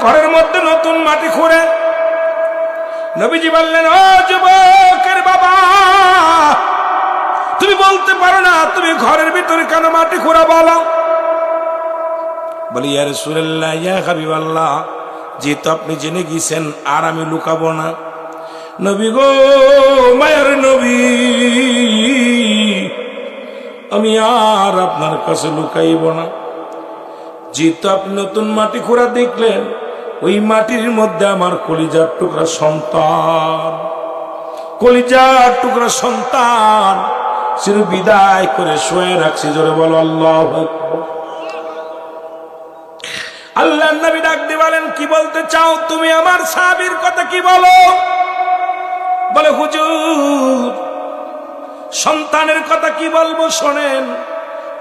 ঘরের মধ্যে নতুন মাটি খুঁড়ে নবীজি বললেন, ও যুবকের বাবা, তুমি বলতে পারো না তুমি ঘরের ভিতরে কেন মাটি খুঁড়া? বলো। বলি, ইয়া রাসূলুল্লাহ, ইয়া হাবিবাল্লাহ, যেহেতু আপনি জেনে গেছেন আর আমি লুকাবো না। নবী গো, মায়ের নবী, আমি আর আপনার কাছে লুকাইব না। যেহেতু আপনি নতুন মাটি খোঁড়া দেখলেন, ওই মাটির মধ্যে আমার কলিজার টুকরা সন্তান, কলিজার টুকরা সন্তান চির বিদায় করে শুয়ে রাখছি। জোরে বলো আল্লাহু আকবার। আল্লাহর নবী ডাক দিয়ে বলেন, কি বলতে চাও তুমি? আমার সাহাবীর কথা কি বলো? বলে, হুজুর, সন্তানের কথা কি বলবো শোনেন।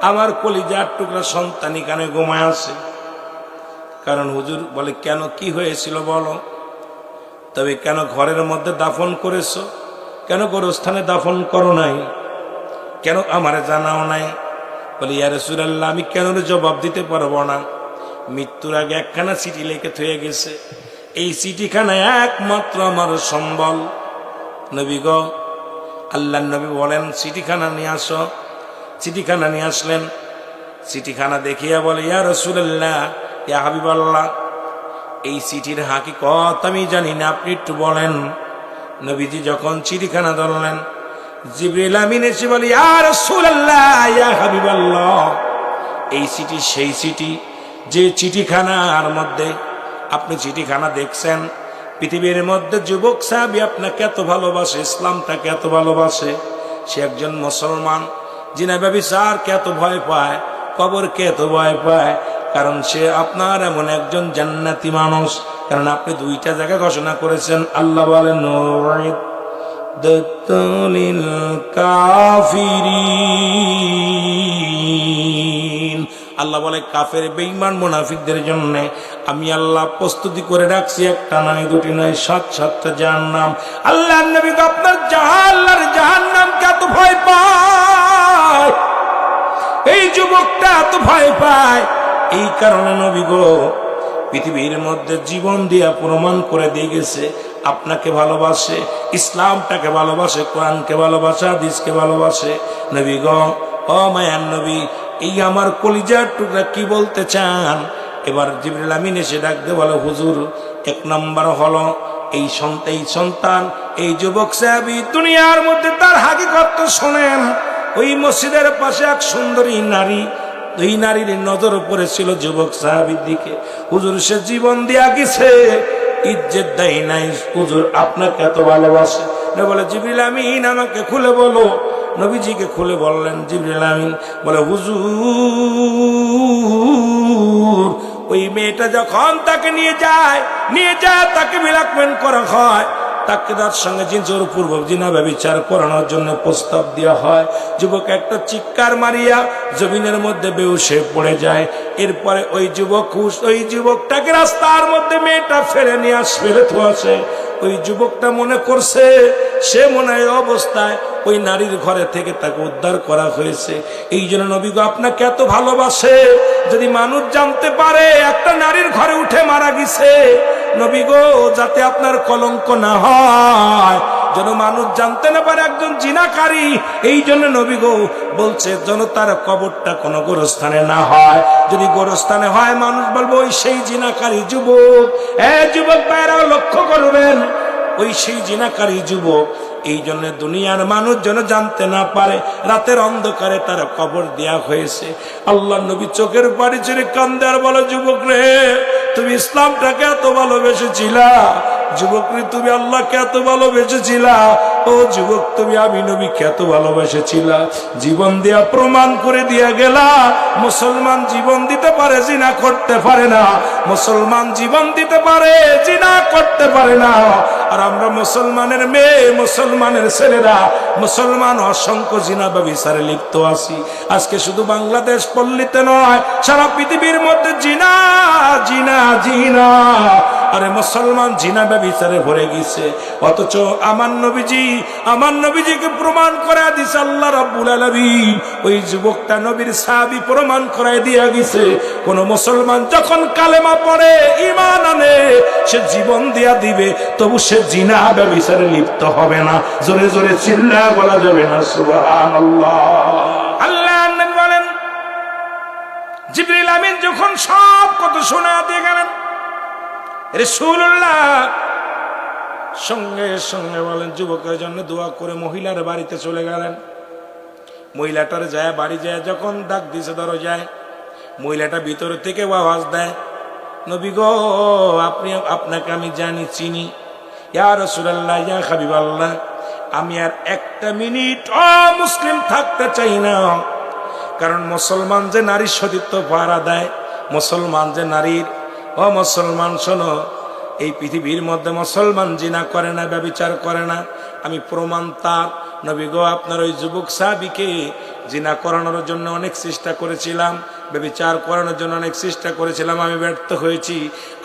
আমার কলিজার টুকরা সন্তান এখানে ঘুমায় আছে। কারণ হুজুর বলে, কেন, কি হয়েছিল বলো? তবে কেন ঘরের মধ্যে দাফন করেছো? কেন গোরস্থানে দাফন করো নাই? কেন আমারে জানাও নাই? বলে, ইয়া রাসূলুল্লাহ, আমি কেন জবাব দিতে পারবো না? মৃত্যুর আগে একখানা চিঠি লিখে থয়ে গেছে, এই চিঠিখানা একমাত্র আমার সম্বল। নবী গো, আল্লাহর নবী বলেন, চিঠিখানা নিয়ে আসো। চিঠিখানা নিয়ে আসলেন। চিঠিখানা দেখিয়া বলে, ইয়া রাসূলুল্লাহ, ইয়া হাবিবাল্লাহ, এই চিঠির হাকিকত আমি জানি না, আপনি একটু বলেন। নবীজি যখন চিঠিখানা ধরলেন, জিবরিল আমিন এসে বলে, ইয়া রাসূলুল্লাহ, ইয়া হাবিবাল্লাহ, এই চিঠি সেই চিঠি যে চিঠিখানার মধ্যে আপনি চিঠিখানা দেখছেন। পৃথিবীর মধ্যে যুবক সাহাবী আপনাকে এত ভালোবাসে, ইসলামটাকে এত ভালোবাসে। সে একজন মুসলমান, জিনা ব্যভিচারকে এত ভয় পায়, কবরকে এত ভয় পায়, কারণ সে আপনার এমন একজন জান্নাতি মানুষ। কারণ আপনি দুইটা জায়গা ঘোষণা করেছেন। আল্লাহ বলেন, দতুলিল কাফিরিন, আল্লাহ বলে কাফের বেঈমান মুনাফিকদের জন্য আমি আল্লাহ প্রস্তুতি করে রাখছি একটা নয়, দুটি নয়, ৭-৭টা জাহান্নাম। আল্লাহর নবী আপনার জাহান্নামকে এত ভয় পায়, এই যুবকটা এত ভয় পায়। এই কারণে নবী গো পৃথিবীর মধ্যে জীবন দিয়া প্রমাণ করে দিয়ে গেছে আপনাকে ভালোবাসে, ইসলামটাকে ভালোবাসে, কোরআনকে ভালোবাসে, হাদিসকে ভালোবাসে। নবী গো, ও মায়ার নবী, এই আমার কলিজার টুকরা কি বলতে চান? এবার জিবরিল আমিন এসে ডাকতে বলে, হুজুর, এক নম্বর হলো এই সন্তান, এই যুবক সাহাবী দুনিয়ার মধ্যে তার হাকিকত শোনেন। ওই মসজিদের পাশে এক সুন্দরী নারী, ওই নারীর নজর পড়েছিল যুবক সাহাবীর দিকে। হুজুর, সে জীবন দিয়া গেছে, ইজ্জত দেয় নাই। হুজুর, আপনাকে এত ভালোবাসে। বলে, জিবরিল আমিন আমাকে খুলে বলো। নবীজিকে খুলে বললেন। জিবরিল আমিন বলে, হুজুর, ওই মেয়েটা যখন তাকে নিয়ে যায় তাকে ব্ল্যাকমেল করা হয়, তাকে তার সঙ্গে জিনসের পূর্ব জিনা ব্যভিচার করানোর জন্য প্রস্তাব দেওয়া হয়। যুবক একটা চিৎকার মারিয়া জমিনের মধ্যে বেহুশ হয়ে পড়ে যায়। এরপরে ওই যুবকটাকে রাস্তার মধ্যে মেয়েটা ফেলে নিয়ে আসে। ওই যুবকটা মনে করছে সে মনে হয় অবস্থায় ওই নারীর ঘরে থেকে তাকে উদ্ধার করা হয়েছে। এই জন্য নবী গো আপনাকে এত ভালোবাসে। যদি মানুষ জানতে পারে একটা নারীর ঘরে উঠে মারা গেছে, নবী গো যাতে আপনার কলঙ্ক না হয়, যেন মানুষ জানতে না পারে একজন জিনাকারী, এই জন্য নবী গো বলছে যেন তার কবরটা কোনো গোরস্থানে না হয়। যদি গোরস্থানে হয় মানুষ বলবো ওই সেই জিনাকারী যুবক। যুবক ভাইরা লক্ষ্য করবেন, ওই সেই জিনাকারী যুবক। এই জন্য দুনিয়ার মানুষ যেন জানতে না পারে রাতের অন্ধকারে তার কবর দেয়া হয়েছে। আল্লাহ নবী চোখের পানি ছেড়ে কান্দে আর বলে, যুবক রে, তুমি ইসলামটাকে এত ভালোবেসেছিলা। যুবক রে, তুমি আল্লাহকে এত ভালোবেসেছিলা। ও যুবক, তুমি আমি নবীকে এত ভালোবেসেছিলা। জীবন দিয়া প্রমাণ করে দিয়া গেলা মুসলমান জীবন দিতে পারে, জিনা করতে পারে না। মুসলমান জীবন দিতে পারে, জিনা করতে পারে না। আর আমরা মুসলমানের মেয়ে, মুসলমানের ছেলেরা, মুসলমান অসংখ্য জিনা ব্যভিচারে লিপ্ত আছি। আজকে শুধু বাংলাদেশ পল্লীতে নয়, সারা পৃথিবীর মধ্যে জিনা জিনা জিনা। আরে মুসলমান জিনা ব্যভিচারে ভরে গেছে, অথচ আমার নবীজিকে প্রমাণ করে দিছে আল্লাহ রাব্বুল আলামিন। ওই যুবকটা নবীর সাহাবী প্রমাণ করে দিয়া গেছে, কোন মুসলমান যখন কালেমা পড়ে ঈমান আনে সে জীবন দিয়া দিবে, তবু সে জিনা ব্যভিচারে লিপ্ত হবে না। জোরে জোরে চিল্লায়া বলা যাবে না সুবহানাল্লাহ। আল্লাহ নবী বলেন, জিবরিল আমিন যখন সব কথা শোনা দিয়ে গেলেন, রাসূলুল্লাহ সঙ্গে সঙ্গে বলেন যুবকের জন্য দোয়া করে মহিলার বাড়িতে চলে গেলেন। মহিলাটার যায় বাড়ি যায় যখন ডাক দিছে দরজায়, মহিলাটা ভিতর থেকে আওয়াজ দেয়, নবী গো আপনাকে আমি জানি চিনি, ইয়া রাসূলুল্লাহ ইয়া হাবিবাল্লাহ, আমি আর একটা মিনিট মুসলিম থাকতে চাই না। কারণ মুসলমান যে নারীর সতীত্ব পাহারা দেয়, মুসলমান যে নারীর, মুসলমান শোনো, এই পৃথিবীর মধ্যে মুসলমান জিনা করে না, ব্যভিচার করে না, আমি প্রমাণ তার। নবী গো আপনার ওই যুবক সাহাবীকে জিনা করানোর জন্য অনেক চেষ্টা করেছিলাম, ব্যভিচার করানোর জন্য অনেক চেষ্টা করেছিলাম, আমি ব্যর্থ হয়েছি।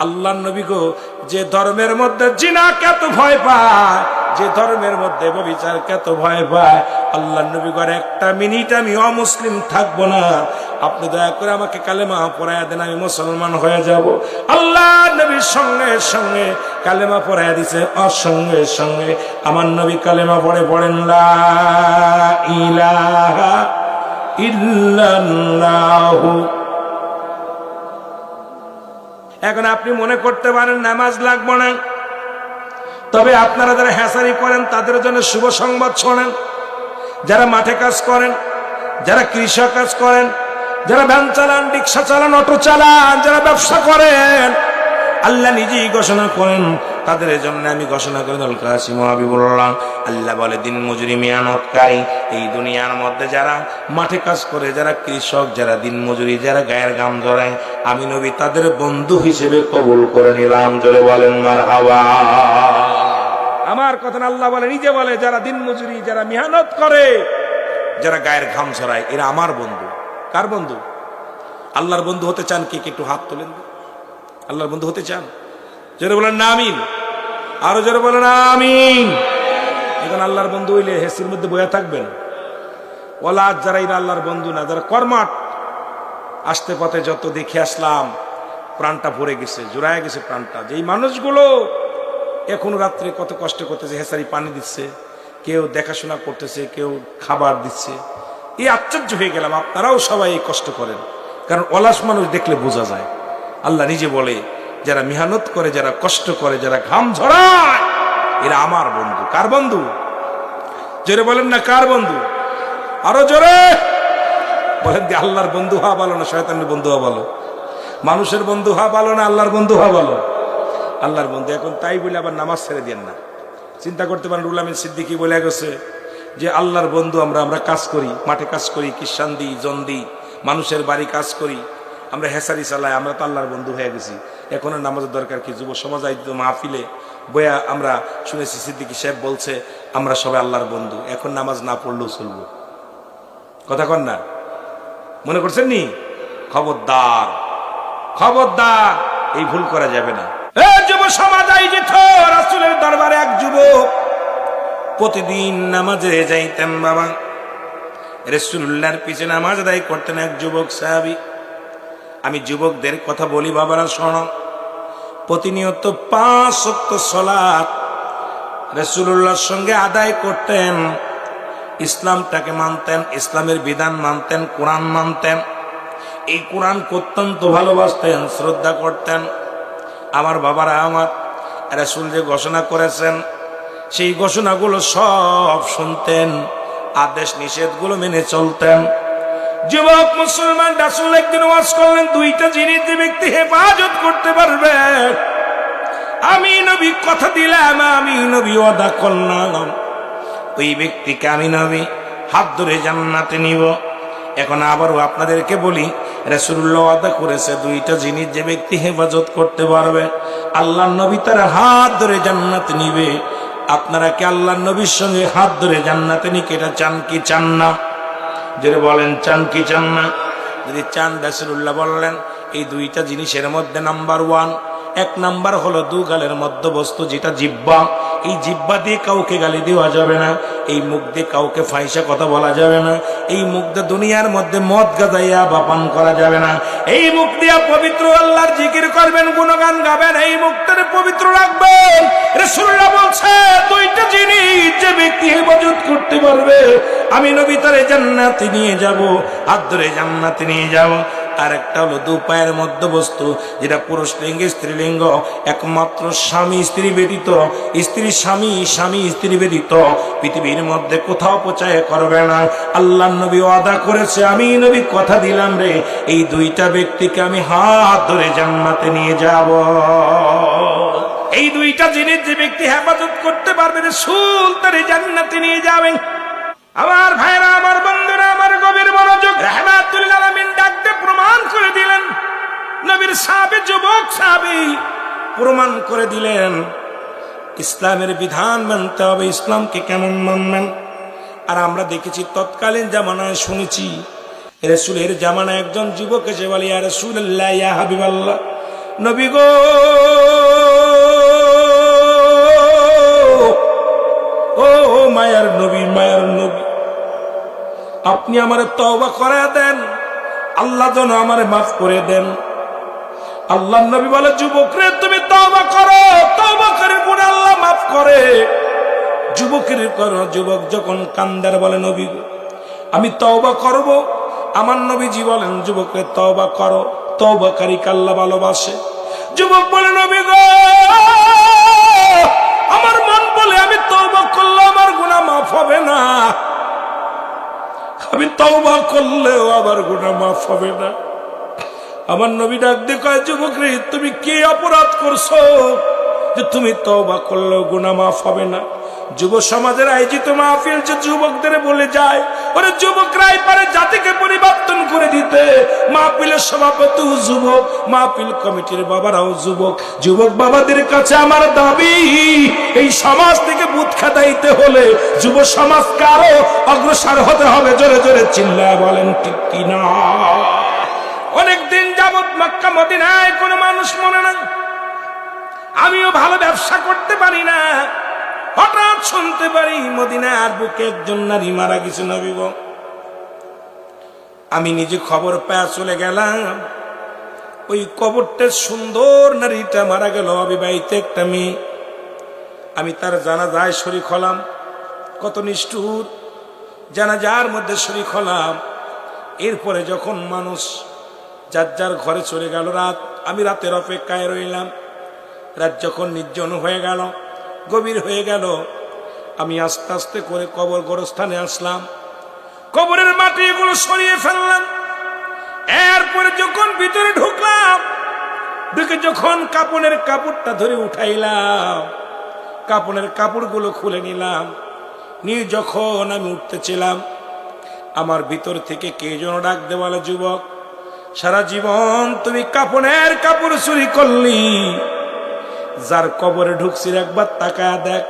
আল্লাহর নবী গো, যে ধর্মের মধ্যে জিনা কত ভয় পায়, যে ধর্মের মধ্যে ব্যভিচার কত ভয় পায়, আল্লাহর নবী গো একটা মিনিট আমি অমুসলিম থাকবো না, আপনি দয়া করে আমাকে কালেমা পড়ায়া দেন, আমি মুসলমান হয়ে যাব। আল্লাহ নবীর সঙ্গে সঙ্গে কালেমা পড়ায়া দিছে, সঙ্গে সঙ্গে আমার নবী কালেমা পড়েন লা ইলাহা ইল্লাল্লাহু। এখন আপনি মনে করতে পারেন নামাজ লাগবে না, তবে আপনারা যারা হ্যাঁসারি করেন তাদের জন্য শুভ সংবাদ শোনেন। যারা মাঠে কাজ করেন, যারা কৃষক কাজ করেন, যারা ভ্যান চালান, রিক্সা চালান, অটো চালান, যারা ব্যবসা করেন, আল্লাহ নিজেই ঘোষণা করেন তাদের জন্য আমি ঘোষণা করে বললাম, আল্লাহ বলে দিন মজুরি মেহনতকারী এই দুনিয়ার মধ্যে যারা মাঠে কাজ করে, যারা কৃষক, যারা দিন মজুরি, যারা গায়ের গাম ধরায়, আমি নবী তাদের বন্ধু হিসেবে কবুল করে নিলাম। জোরে বলেন মারহাবা। আমার কথা আল্লাহ বলে, নিজে বলে, যারা দিন মজুরি, যারা মেহনত করে, যারা গায়ের ঘাম ঝরায়, এরা আমার বন্ধু। কার বন্ধু? আল্লাহর বন্ধু হতে চান কে? একটু হাত তোলেন। আল্লাহর বন্ধু হতে চান? জোরে বলেন না আমিন। আরো জোরে বলেন আমিন। এখন আল্লাহর বন্ধু হইলে হেসির মধ্যে বয়া থাকবেন? ওলা যারা এরা আল্লাহর বন্ধু না, যারা কর্মাট, আসতে পথে যত দেখে আসলাম প্রাণটা ভরে গেছে, জোড়ায় গেছে প্রাণটা। যেই মানুষগুলো এখন রাত্রে কত কষ্ট করতেছে, হেসারি পানি দিচ্ছে, কেউ দেখাশোনা করতেছে, কেউ খাবার দিচ্ছে, এই আশ্চর্য হয়ে গেলাম। আপনারাও সবাই এই কষ্ট করেন, কারণ অলস মানুষ দেখলে বোঝা যায়। আল্লাহ নিজে বলে, যারা মেহনত করে, যারা কষ্ট করে, যারা ঘাম ঝরায়, এরা আমার বন্ধু। কার বন্ধু? জোরে বলেন না কার বন্ধু? আরো জোরে বলেন। আল্লাহর বন্ধু হওয়া ভালো না শয়তানের বন্ধু হওয়া ভালো? মানুষের বন্ধু হওয়া ভালো না আল্লাহর বন্ধু হওয়া ভালো? আল্লাহর বন্ধু। এখন তাই বলে আবার নামাজ ছেড়ে দেন না। চিন্তা করতে পারেন, রুহুল আমিন সিদ্দিকী বলে গেছে যে আল্লাহর বন্ধু আমরা কাজ করি, মাঠে কাজ করি, কিষান দিই, জন দিই, মানুষের বাড়ি কাজ করি, আমরা হেসারি চালাই, আমরা তো আল্লাহর বন্ধু হয়ে গেছি। এখন আর নামাজের দরকার কি? যুব সমাজ আয়োজিত মাহফিলে বয়া আমরা শুনেছি সিদ্দিকী সাহেব বলছে আমরা সবাই আল্লাহর বন্ধু, এখন নামাজ না পড়লেও চলবো। কথা কন না? মনে করছেন নি? খবরদার, খবরদার, এই ভুল করা যাবে না। যুব সমাজ আয়োজিত রাসূলের দরবারে এক যুবক প্রতিদিন নামাজে যাইতেন। বাবা রাসূলুল্লাহর পিছনে নামাজ আদায় করতেন এক যুবক সাহাবী। আমি যুবকদের কথা বলি, বাবারা শোনো, প্রতিনিয়ত 5 ওয়াক্ত সালাত রাসূলুল্লাহর সঙ্গে আদায় করতেন, ইসলামটাকে মানতেন, ইসলামের বিধান মানতেন, কোরআন মানতেন। এই কোরআনকে অত্যন্ত ভালোবাসতেন, শ্রদ্ধা করতেন। আমার বাবারা, আমার রাসূল যে ঘোষণা করেছেন সেই ঘোষণাগুলো সব শুনতেন, আদেশ নিষেধগুলো মেনে চলতেন। যুবক মুসলমান রাসূল একদিন ওয়াজ করলেন, 2টা জিনিস যে ব্যক্তি হেফাজত করতে পারবে, আমি নবী কথা দিলাম, আমি নবী ওয়াদা করলাম, ওই ব্যক্তিকে আমি নবী হাত ধরে জান্নাতে নিব। এখন আবারও আপনাদেরকে বলি, রাসূলুল্লাহ ওয়াদা করেছে 2টা জিনিস যে ব্যক্তি হেফাজত করতে পারবে, আল্লাহর নবী তার হাত ধরে জান্নাতে নিবে। আপনারা কি আল্লাহর নবীর সঙ্গে হাত ধরে জান্নাতে নিকে এটা চান কি চান না? যদি বলেন চান কি চান না? যদি চান, রাসূলুল্লাহ বললেন এই 2টা জিনিসের মধ্যে নাম্বার 1 এক নাম্বার হলো দুগালের মধ্যবস্তু যেটা জিহ্বা। এই জিহ্বা দিয়ে কাউকে গালি দেওয়া যাবে না, এই মুখ দিয়ে কাউকে ফাইসা কথা বলা যাবে না, এই মুখ দিয়ে দুনিয়ার মধ্যে মদ গাজাইয়া বা পান করা যাবে না, এই মুখ দিয়ে পবিত্র আল্লাহর জিকির করবেন, গুণগান গাবেন, এই মুখটারে পবিত্র রাখবেন। রাসূলুল্লাহ বলছে দুইটা জিনিস যে ব্যক্তি হেফাজত করতে পারবে আমি নবী তারে জান্নাতে নিয়ে যাব, হাত ধরে জান্নাতে নিয়ে যাব। আর একটা হলো দু পায়ের মধ্যবস্তু যেটা পুরুষ লিঙ্গ স্ত্রীলিঙ্গ, একমাত্র স্বামী স্ত্রী ব্যতীত, স্ত্রী স্বামী, স্বামী স্ত্রী ব্যতীত পৃথিবীর মধ্যে কোথাও পৌঁছায় করবে না। আল্লাহ নবী ওয়াদা করেছে, আমি নবী কথা দিলাম রে, এই দুইটা ব্যক্তিকে আমি হাত ধরে জান্নাতে নিয়ে যাব। এই দুইটা জিনিস যে ব্যক্তি হেফাজত করতে পারবে রাসূল তারে জান্নাতে নিয়ে যাবেন। আমার ভাইরা, আমার বন্ধুরা, আমার গভীর মনোযোগ, রাহমাতুল আলামিন ডাকতে প্রমাণ করে দিলেন, নবীর সাহাবী, যুবক সাহাবী প্রমাণ করে দিলেন ইসলামের বিধান মানতে হবে। ইসলামকে কেমন মানবেন? আর আমরা দেখেছি তৎকালীন জামানায়, শুনেছি রাসূলের জামানায় একজন যুবক এসে বলে, ইয়া রাসূলুল্লাহ, ইয়া হাবিবাল্লাহ, নবী গো, ও মায়ার নবী, মায়ার নবী, আপনি আমারে তওবা করে দেন, আল্লাহ যেন আমারে মাফ করে দেন। আল্লাহ নবী বলে, যুবক রে, তুমি তওবা করো, তওবা করে গুনাহ আল্লাহ মাফ করে। যুবকের করো। যুবক যখন কান্দার বলে, নবী আমি তওবা করব, আমার নবীজি বলেন, যুবক রে তওবা করো, তওবাকারীকে আল্লাহ ভালোবাসে। যুবক বলে, নবী গো, আমার মন বলে আমি তওবা করলে আমার গুনাহ মাফ হবে না, আমি তওবা করলেও আমার গুনাহ মাফ হবে না। আমার নবী ডাক দিয়ে কয়, যুবক রে, তুমি কি অপরাধ করছো যে তুমি তওবা করলেও গুনাহ মাফ হবে না? যুব সমাজের আয়োজিত মাহফিল যে যুবকদের বলে যায়, ওরে যুবকরাই পারে জাতিকে পরিবর্তন করে দিতে। মাহফিলের সভাপতি যুবক, মাহফিল কমিটির বাবারাও যুবক। যুবক বাবাদের কাছে আমার দাবি, এই সমাজ থেকে বুথ খাটাইতে হলে যুব সমাজকে আরো অগ্রসর হতে হবে। জোরে জোরে চিল্লায় বলেন ঠিক কিনা? অনেকদিন যাবত মক্কা মদিনায় কোনো মানুষ মনে না, আমিও ভালো ব্যবসা করতে পারি না, হঠাৎ শুনতে পারি মদিনার বুকে একজন নারী মারা গেছে। নবী গো, আমি নিজে খবর পেয়ে চলে গেলাম, ওই কবরটা সুন্দর নারীটা মারা গেল, অবিবাহিত একটা মেয়ে। আমি তার জানাজায় শরীক হলাম। কত নিষ্ঠুর! জানাজার মধ্যে শরীক হলাম। এরপরে যখন মানুষ যার যার ঘরে চলে গেল, রাত, আমি রাতের অপেক্ষায় রইলাম। রাত যখন নির্জন হয়ে গেল, গভীর হয়ে গেল, আমি আস্তে আস্তে করে কবর গোরস্থানে আসলাম। কবরের মাটি এগুলো সরিয়ে ফেললাম। এরপরে যখন ভিতরে ঢুকলাম, ঢুকে যখন কাপড়ের কাপড়টা ধরে উঠাইলাম, কাপড়ের কাপড়গুলো খুলে নিলাম, নিয়ে যখন আমি উঠতেছিলাম, আমার ভিতর থেকে কে যেন ডাক দে, বলে, যুবক, সারা জীবন তুমি কাপড়ের কাপড় চুরি করলি, যার কবরে ঢুকছিস একবার তাকায়া দেখ।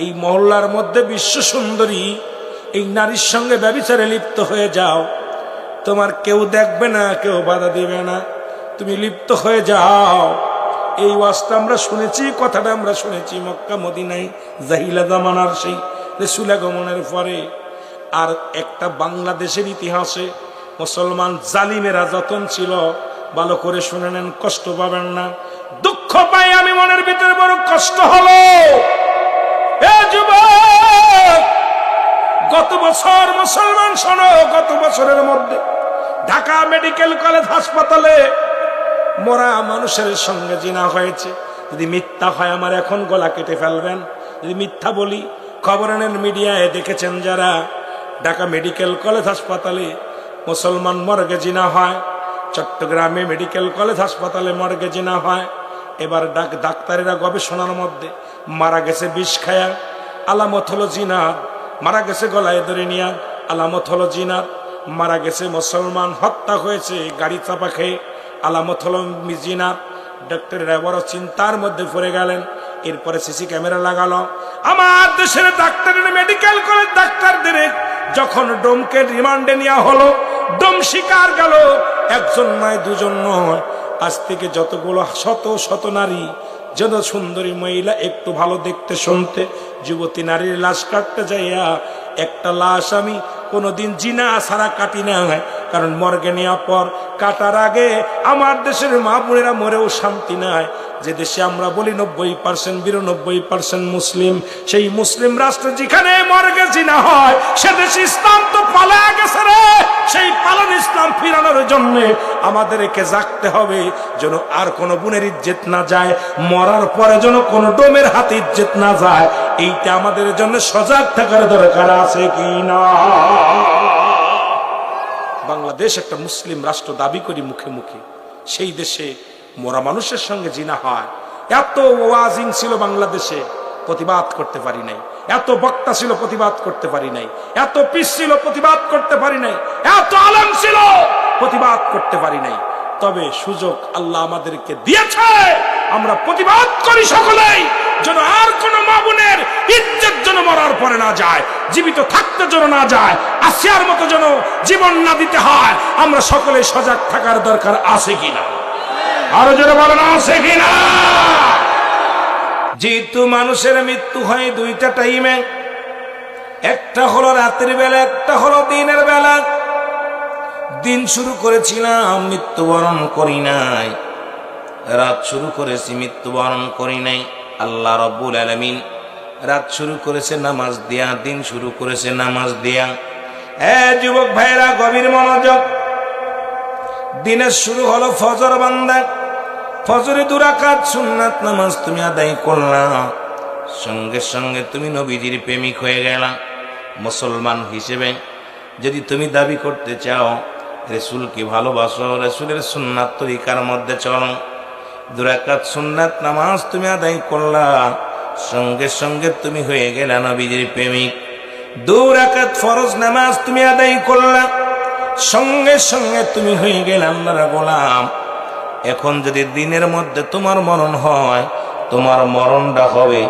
এই মহল্লার মধ্যে বিশ্ব সুন্দরী এই নারীর সঙ্গে ব্যভিচারে লিপ্ত হয়ে যাও, তোমার কেউ দেখবে না, কেউ বাধা দিবে না, তুমি লিপ্ত হয়ে যাও। এই ওয়াজটা আমরা শুনেছি, কথাটা আমরা শুনেছি মক্কা মদিনায় জাহিলা জামানার সেই রাসূল আগমনের পরে। আর একটা বাংলাদেশের ইতিহাসে মুসলমান জালিমেরা যতন ছিল, ভালো করে শুনে নেন, কষ্ট পাবেন না। দুঃখ পাই আমি, মনের ভিতরে বড় কষ্ট হলো। এ যুবক, গত বছর মুসলমান শোনো, গত বছরের মধ্যে ঢাকা মেডিকেল কলেজ হাসপাতালে মরা মানুষের সঙ্গে জিনা হয়েছে। যদি মিথ্যা হয় আমার এখন গলা কেটে ফেলবেন যদি মিথ্যা বলি। খবরের মিডিয়ায় দেখেছেন যারা, ঢাকা মেডিকেল কলেজ হাসপাতালে মুসলমান মর্গে জিনা হয়, চট্টগ্রামে মেডিকেল কলেজ হাসপাতালে মর্গে জিনা হয়। এবার ডাক্তারেরা গবেষণার মধ্যে মারা গেছে বিষ খায়া, আলামত হলো জিনার। মারা গেছে গলায় ধরে নিয়া, আলামত হলো জিনার। মারা গেছে মুসলমান, হত্যা হয়েছে গাড়ি চাপা খেয়ে, আলামত হলো জিনার। ডাক্তারেরা বড় চিন্তার মধ্যে পড়ে গেলেন। এরপরে সিসি ক্যামেরা লাগালো। আমার দেশের ডাক্তারের মেডিকেল কলেজ ডাক্তারদের যখন ডোমকে রিমান্ডে নেওয়া হলো, ডোম শিকার গেল, একজন নয়, দুজন নয়, আজ থেকে যতগুলো শত শত নারী, যত সুন্দরী মহিলা একটু ভালো দেখতে শুনতে, যুবতী নারীর লাশ কাটতে যাইয়া একটা লাশ আমি কোনোদিন জিনা ছাড়া কাটি না, কারণ মর্গে নেওয়ার পর কাটার আগে আমার দেশের মা বোনেরা মরেও শান্তি নাই। যে দেশে আমরা বলি 90% 92% মুসলিম, সেই মুসলিম রাষ্ট্র যেখানে মর্গে জিনা হয়, সে দেশে ইসলাম তো পালা গেছে রে। সেই পালানো ইসলাম ফিরানোর জন্য আমাদেরকে জাগতে হবে, যেন আর কোনো বোনের ইজ্জত না যায়, মরার পরে যেন কোনো ডোমের হাতে ইজ্জত না যায়। এইটা আমাদের জন্য সজাগ থাকার দরকার আছে কি না? বাংলাদেশ একটা মুসলিম রাষ্ট্র দাবি করি মুখে মুখে, সেই দেশে মরা মানুষের সঙ্গে জিনা হয়। এত ওয়াজিন ছিল বাংলাদেশে, প্রতিবাদ করতে পারি নাই। এত বক্তা ছিল, প্রতিবাদ করতে পারি নাই। এত পীর ছিল, প্রতিবাদ করতে পারি নাই। এত আলেম ছিল, প্রতিবাদ করতে পারি নাই। তবে সুযোগ আল্লাহ আমাদেরকে দিয়েছে, আমরা প্রতিবাদ করি সকলেই, যেন আর কোন মা বোনের ইজ্জত যেন মরার পরে না যায়, জীবিত থাকতে যেন না যায়, আসিয়ার মতো যেন জীবন না দিতে হয়। আমরা সকলে সজাগ থাকার দরকার আছে কিনা? আরো জোরে বলেন, আছে কিনা? যেহেতু মানুষের মৃত্যু হয় দুইটা টাইমে, একটা হলো রাতের বেলা, একটা হলো দিনের বেলা। দিন শুরু করেছিলাম, মৃত্যুবরণ করি নাই। রাত শুরু করেছি, মৃত্যুবরণ করি নাই। আল্লাহ রাব্বুল আলামিন রাত শুরু করেছে নামাজ দিয়া, দিন শুরু করেছে নামাজ দিয়া। যুবক ভাইরা গভীর মনোযোগ। দিনের শুরু হলো ফজর বান্দা, ফজরে 2 রাকাত সুন্নাত নামাজ তুমি আদায় করলা, সঙ্গে সঙ্গে তুমি নবীজির প্রেমিক হয়ে গেলা। মুসলমান হিসেবে যদি তুমি দাবি করতে চাও রাসূলকে ভালোবাসো, রাসূলের সুন্নাত তরিকার মধ্যে চলো, 2 রাকাত সুন্নাত নামাজ তুমি আদায় করলা, সঙ্গে সঙ্গে তুমি হয়ে গেলা নবীজির প্রেমিক। 2 রাকাত ফরজ নামাজ তুমি আদায় করলা, সঙ্গে সঙ্গে তুমি হয়ে গেলে আল্লাহর গোলাম। এখন যদি দিনের মধ্যে তোমার মরণ হয়, তোমার মরণটা হবে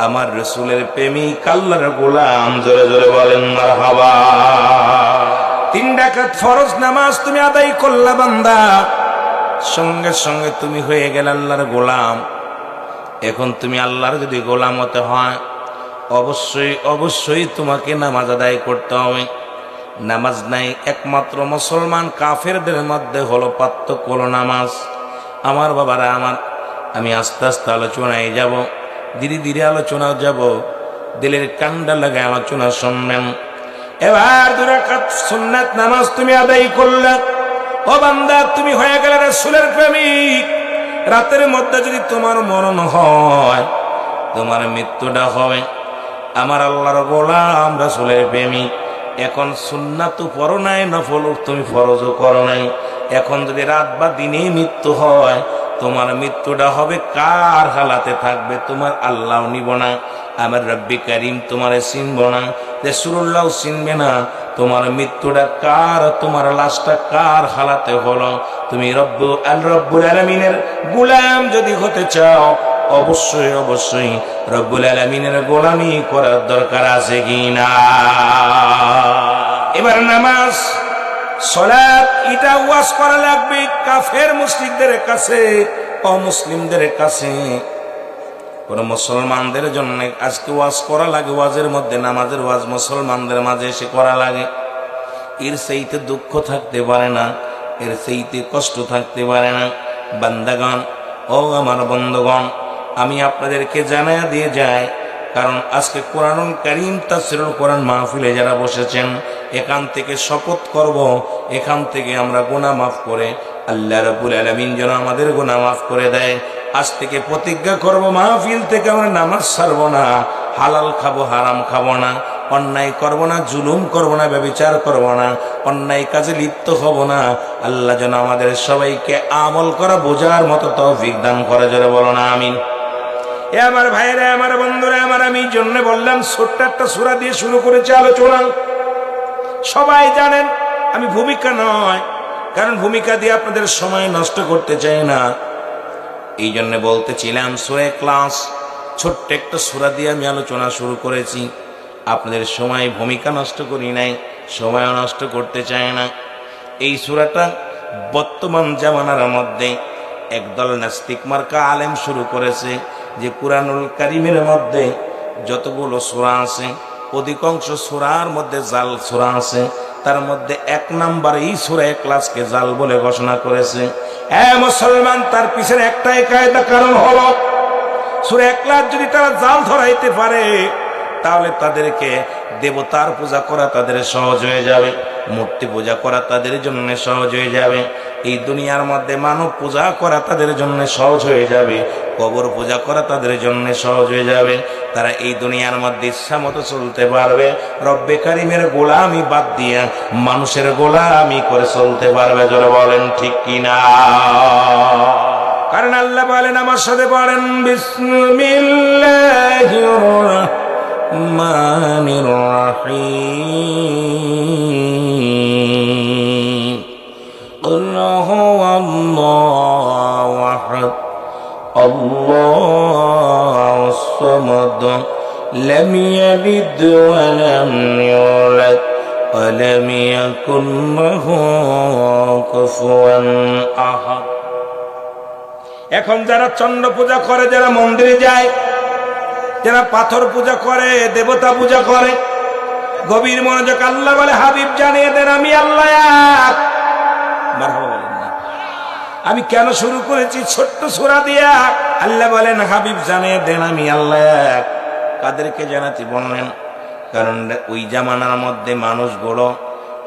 আমার রাসূলের প্রেমিক, আল্লাহর গোলাম। জোরে জোরে বলেন মারহাবা। 3 রাকাত ফরজ নামাজ তুমি আদায় করলা বান্দা, সঙ্গে সঙ্গে তুমি হয়ে গেলে আল্লাহর গোলাম। এখন তুমি আল্লাহর যদি গোলাম হতে হয়, অবশ্যই অবশ্যই তোমাকে নামাজ আদায় করতে হবে। নামাজ নাই একমাত্র মুসলমান কাফেরদের মধ্যে হলো পার্থক্য হলো নামাজ। আমার বাবারা আমার, আমি আস্তে আস্তে আলোচনায় যাব, ধীরে ধীরে আলোচনা যাব, দিলের কান্ডা লাগে আলোচনা শুনবেন। এবার 2 রাকাত সুন্নাত নামাজ তুমি আদায় করলে, ও বান্দা তুমি হয়ে গেলে রাসূলের প্রেমিক। রাতের মধ্যে যদি তোমার মরণ হয়, তোমার মৃত্যুটা হবে আমার আল্লাহর গোলাম, রাসূলের প্রেমিক। এখন সুন্নাতও পড়ো নাই, নফল তুমি ফরজও করো নাই। এখন যদি রাত বা দিনে মৃত্যু হয়, তোমার মৃত্যুটা হবে কার হালাতে থাকবে? তোমার আল্লাহ নিব না, আমার রব্বি কারীম তোমারে চিনব না, রাসূলুল্লাহ চিনবে না। তোমার মৃত্যুটা কার, তোমার লাশটা কার হালাতে হলো? তুমি রব্বুল আলামিনের গোলাম যদি হতে চাও, অবশ্যই অবশ্যই রব্বুল আলামিনের গোলামি করার দরকার আছে কিনা? এবার নামাজ, সালাত, এটা ওয়াজ করা লাগবে কাফের মুশরিকদের কাছে, অমুসলিমদের কাছে। কোন মুসলমানদের জন্য আজকে ওয়াজ করা লাগে, ওয়াজের মধ্যে নামাজের ওয়াজ মুসলমানদের মাঝে এসে করা লাগে। এর সেইতে দুঃখ থাকতে পারে না, এর সেইতে কষ্ট থাকতে পারে না। বান্দাগণ, ও আমার বন্ধুগণ, আমি আপনাদেরকে জানায়া দিয়ে যাই, কারণ আজকে কোরআনুল কারীম তাফসীরুল কোরআন মাহফিলে যারা বসেছেন, এখান থেকে শপথ করব, এখান থেকে আমরা গুনাহ মাফ করে আল্লাহ রাব্বুল আলামিন যেন আমাদের গুনাহ মাফ করে দেয়। আজ থেকে প্রতিজ্ঞা করব, মাহফিল থেকে আমরা নামাজ ছাড়বো না, হালাল খাবো, হারাম খাবো না, অন্যায় করবো না, জুলুম করবো না, ব্যভিচার করবো না, অন্যায় কাজে লিপ্ত হব না। আল্লাহ যেন আমাদের সবাইকে আমল করা বোঝার মতো তৌফিক দান করে। জোরে বলো না আমিন। এ আমার ভাইরা, আমার বন্ধুরা আমার, আমি জন্য বললাম ছোট্ট একটা সূরা দিয়ে শুরু করেছি আলোচনা। সবাই জানেন আমি ভূমিকা নয়, কারণ ভূমিকা দিয়ে আপনাদের সময় নষ্ট করতে চাই না। এই জন্য বলতেছিলাম সূরা ইখলাস, ছোট্ট একটা সূরা দিয়ে আমি আলোচনা শুরু করেছি। আপনাদের সময় ভূমিকা নষ্ট করি নাই, সময় নষ্ট করতে চাই না। এই সূরাটা বর্তমান জামানার মধ্যে একদল নাস্তিক মার্কা আলেম শুরু করেছে যে কুরআনুল কারীমের মধ্যে যতগুলো সূরা আছে অধিকাংশ সূরার মধ্যে জাল সূরা আছে, তার মধ্যে 1 নাম্বার এই সূরা ইখলাসকে জাল বলে ঘোষণা করেছে। মুসলমান, তার পিছনে একটাই কায়দা, কারণ হলো সূরা ইখলাস যদি তারা জাল ধরাইতে পারে তাহলে তাদেরকে দেবতার পূজা করা তাদের সহজ হয়ে যাবে, মূর্তি পূজা করা তাদের জন্য সহজ হয়ে যাবে, এই দুনিয়ার মধ্যে মানব পূজা করা তাদের জন্য সহজ হয়ে যাবে, কবর পূজা করা তাদের জন্য সহজ হয়ে যাবে। তারা এই দুনিয়ার মধ্যে ইচ্ছা মতো চলতে পারবে, রব্বে কারিমের গোলামি বাদ দিয়ে মানুষের গোলামি করে চলতে পারবে। জোরে বলেন ঠিক কিনা? কারণ আল্লাহ বলেন, আমার সাথে বলেন, বিসমিল্লাহির রহমানির রহিম, কুল হুয়াল্লাহু আহাদ, আল্লাহুস সামাদ, লাম ইয়ালিদ ওয়া লাম ইউলাদ ওয়া লাম ইয়াকুল লাহু কুফুয়ান আহাদ। এখন যারা চন্দ্র পূজা করে, যারা মন্দিরে যায়, যারা পাথর পূজা করে, দেবতা পূজা করে, গভীর মনোযোগ, আল্লাহ বলে, হাবিব জানিয়ে দেন আমি আল্লাহ এক। মারহাবা বলেন না? আমি কেন শুরু করেছি ছোট্ট সূরা দিয়া? আল্লাহ বলেন, হাবিব জানিয়ে দেন আমি আল্লাহ এক। কাদেরকে জানাতে বললেন? কারণ ওই জামানার মধ্যে মানুষগুলো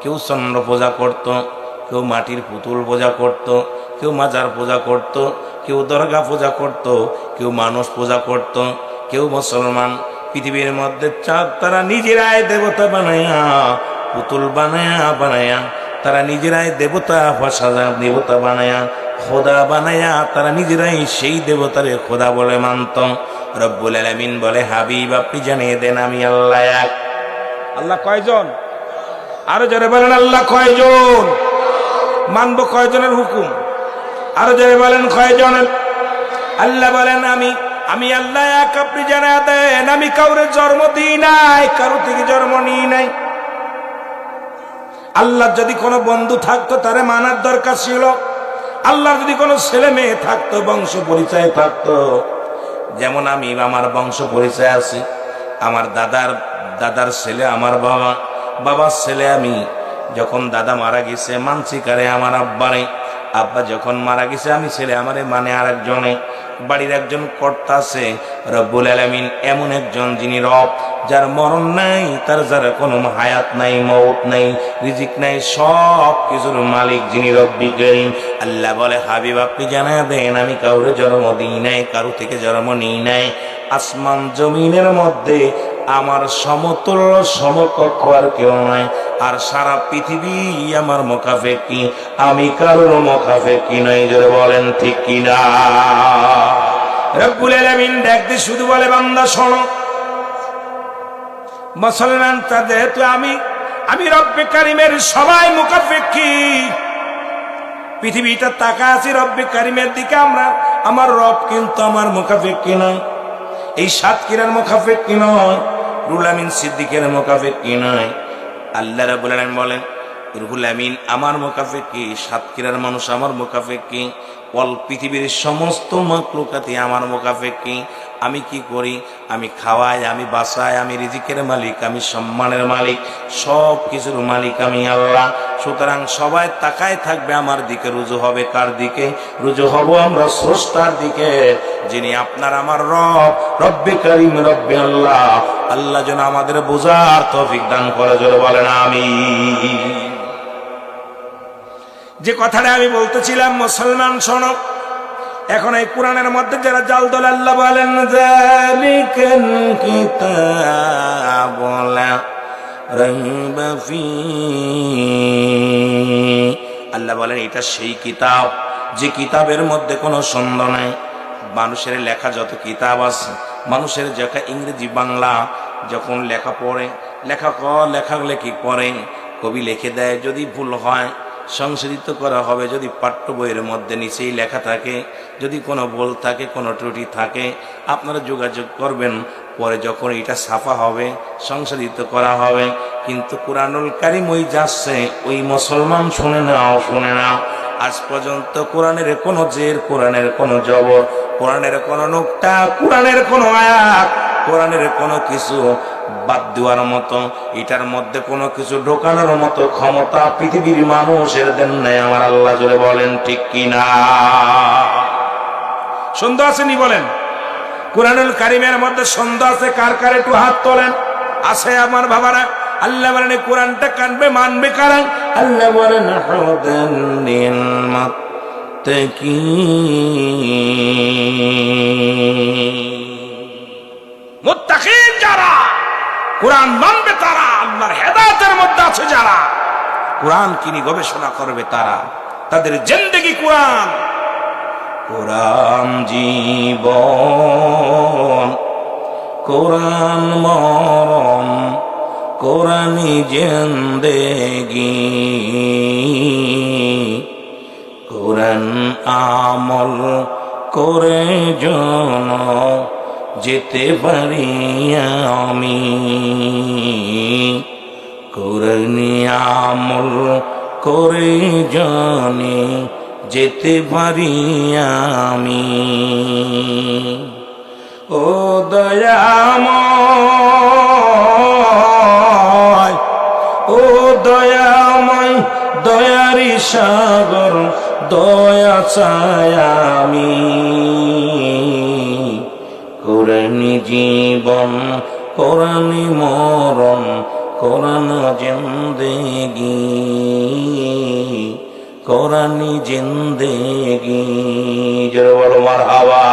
কেউ চন্দ্র পূজা করত, কেউ মাটির পুতুল পূজা করত, কেউ মাজার পূজা করত, কেউ দরগা পূজা করত, কেউ মানুষ পূজা করত, কেউ মুসলমান পৃথিবীর মধ্যে চাঁদ তারা নিজেরাই দেবতা বানায়া, পুতুল বানায়া তারা নিজেরাই দেবতা দেবতা বানায়া, খোদা বানায়া তারা নিজেরাই সেই দেবতারে খোদা বলে মানত। রব্বুল আলামিন বলে, হাবিব আপনি জানিয়ে দেন আমি আল্লাহ এক। আল্লাহ কয়জন? আরো জোরে বলেন, আল্লাহ কয়জন? মানব কয়জনের হুকুম? আরো জোরে বলেন, কয়জনের? আল্লাহ বলেন, আমি আল্লাহ এক, আপনি জানিয়ে দেন আমি কাউরে জন্ম দিই নাই, কারো থেকে জন্ম নিই নাই। আল্লাহর যদি কোনো বন্ধু থাকতো তারে মানার দরকার ছিল, আল্লাহর যদি কোনো ছেলে মেয়ে থাকতো, বংশ পরিচয় থাকতো, যেমন আমি আমার বংশ পরিচয় আছে, আমার দাদার ছেলে আমার বাবা, বাবার ছেলে আমি। যখন দাদা মারা গেছে মানছি কারে আমার আব্বারে, আব্বা যখন মারা গেছে আমি ছেলে আমারে মানে আরেকজনে। বাড়ির একজন কর্তা আছে রব্বুল আলামিন, এমন একজন যিনি রব, যার মরণ নাই, তার যার কোনো হায়াত নাই, মওত নাই, রিজিক নাই, সব কিছুর মালিক যিনি রব্বি কারীম। আল্লাহ বলে, হাবিব আপনি জানিয়ে দেন আমি কাউরে জন্ম দিই নাই, কারো থেকে জন্ম নিই নাই। আসমান জমিনের মধ্যে আমার সমতুল্য সমকক্ষ আর কেউ নাই, আর সারা পৃথিবী আমার মুখাপেক্ষী, আমি কারোর মুখাপেক্ষী নই। জোরে বলেন ঠিক কিনা? রব্বুল আলামিন দেখতে শুধু বলে, বান্দা শোনো, মুসলমান তা যেহেতু আমি রব্বে কারিমের সবাই মুখাপেক্ষী, পৃথিবীটা তাকা আছে রব্বে কারিমের দিকে, আমার রব কিন্তু আমার মুখাপেক্ষী নয়, এই সাতক্ষীরার মুখাপেক্ষী নয়, রুহুল আমিন সিদ্দিকের মুখাপেক্ষী নয়। আল্লাহ রাব্বুল আলামিন বলেন, রুহুল আমিন আমার মুখাপেক্ষী, সাতক্ষীরার মানুষ আমার মুখাপেক্ষী, অল পৃথিবীর সমস্ত মাখলুকাতি আমার মুখাপেক্ষী। আমি কি করি? আমি খাওয়াই, আমি বাঁচাই, আমি রিজিকের মালিক, আমি সম্মানের মালিক, সব কিছুর মালিক আমি আল্লাহ। সুতরাং সবাই তাকায় থাকবে আমার দিকে, রুজু হবে কার দিকে? রুজু হব আমরা স্রষ্টার দিকে, যিনি আপনার আমার রব, রব্বে কারীম, রব্বে আল্লাহ। আল্লাহ যেন আমাদের বোঝার তৌফিক দান করে। জোরে বলেন আমিন। যে কথাটা আমি বলতেছিলাম, মুসলমান শোনো, এখন এই কোরআনের মধ্যে যারা জাল দল, আল্লাহ বলেন, যালিকাল কিতাবু লা রাইবা ফীহি। আল্লাহ বলেন, এটা সেই কিতাব যে কিতাবের মধ্যে কোনো সন্দেহ নাই। মানুষের লেখা যত কিতাব আছে, মানুষের লেখা ইংরেজি বাংলা যখন লেখা পড়ে, লেখালেখি করে, কবি লিখে দেয়, যদি ভুল হয় সংশোধিত করা হবে, যদি পাঠ্য বইয়ের মধ্যে নিচেই লেখা থাকে, যদি কোনো ভুল থাকে, কোনো ত্রুটি থাকে, আপনারা যোগাযোগ করবেন, পরে যখন এটা ছাপা হবে সংশোধিত করা হবে। কিন্তু কুরআনুল কারীম ওই যাচ্ছে, ওই মুসলমান শুনে নাও, আজ পর্যন্ত কোরআনের কোন জের, কোরআনের কোন জবর, কোরআনের কোন নুকতা, কোরআনের কোন আয়াত, কোরআনের কোনো কিছু বাদ দেওয়ার মতো, এটার মধ্যে কোনো কিছু ঢোকানোর মতো ক্ষমতা পৃথিবীর মানুষের দেন নাই আমার আল্লাহ। জোরে বলেন ঠিক কিনা? সন্দেহ আছে নি বলেন? কোরআনুল কারীমের মধ্যে সন্দেহ আছে কার কার? একটু হাত তোলেন। আছে আমার বাবারা? আল্লাহ বলেন কোরআনটা কানবে মানবে কারা? আল্লাহ বলেন হুদান লিল মুত্তাকিন, যারা কোরআন মানবে তারা, আল্লাহর হেদায়েতের মধ্যে আছে যারা, কোরআন কিনি গবেষণা করবে তারা, তাদের জিন্দেগি কোরআন। কোরআন জীবন, কোরআন মরণ, কোরআনি জিন্দেগি, কোরআন আমল করে জন যেতে পারি আমি, কোরআনি আমল করে জানি যেতে পারি আমি। ও দয়াময়, ও দয়াময়, দয়ারি সাগর, দয়া চাই আমি। কোরআনি জীবন, কোরআনি মরণ, কোরআন জিন্দেগি, কোরআনি জিন্দেগি। জোরে বলো মারহাবা।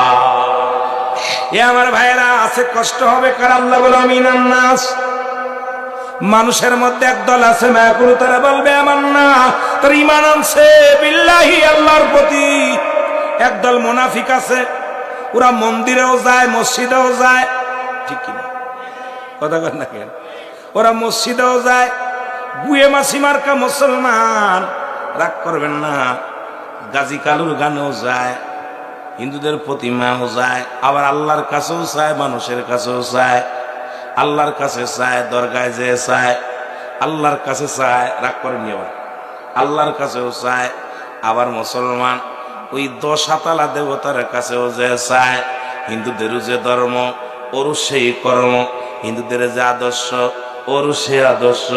এ আমার ভাইরা, আছে কষ্ট হবে কার? আল্লাহ বলো মিনান নাস, মানুষের মধ্যে একদল আছে মায়াকুল, তারা বলবে আমার না, তার ঈমান আনছে বিল্লাহি, আল্লাহর প্রতি। একদল মুনাফিক আছে, ওরা মন্দিরেও যায়, মসজিদেও যায়, ঠিক কিনা? কথা কর না কেন? ওরা মসজিদেও যায়, বুয়ে মাসি মার্কা মুসলমান, রাগ করবেন না। গাজী কালুর গানেও যায়, হিন্দুদের প্রতিমাও যায়, আবার আল্লাহর কাছেও চায়, মানুষের কাছেও চায়। আল্লাহর কাছে চায়, দরগায় যে চায়, আল্লাহর কাছে চায়, রাগ করেন আবার, আল্লাহর কাছেও চায়। আবার মুসলমান ওই 10 হাতালা দেবতার কাছেও যে চায়। হিন্দুদেরও যে ধর্ম, ওরও সেই কর্ম, হিন্দুদের যে আদর্শ, ওরও সে আদর্শ।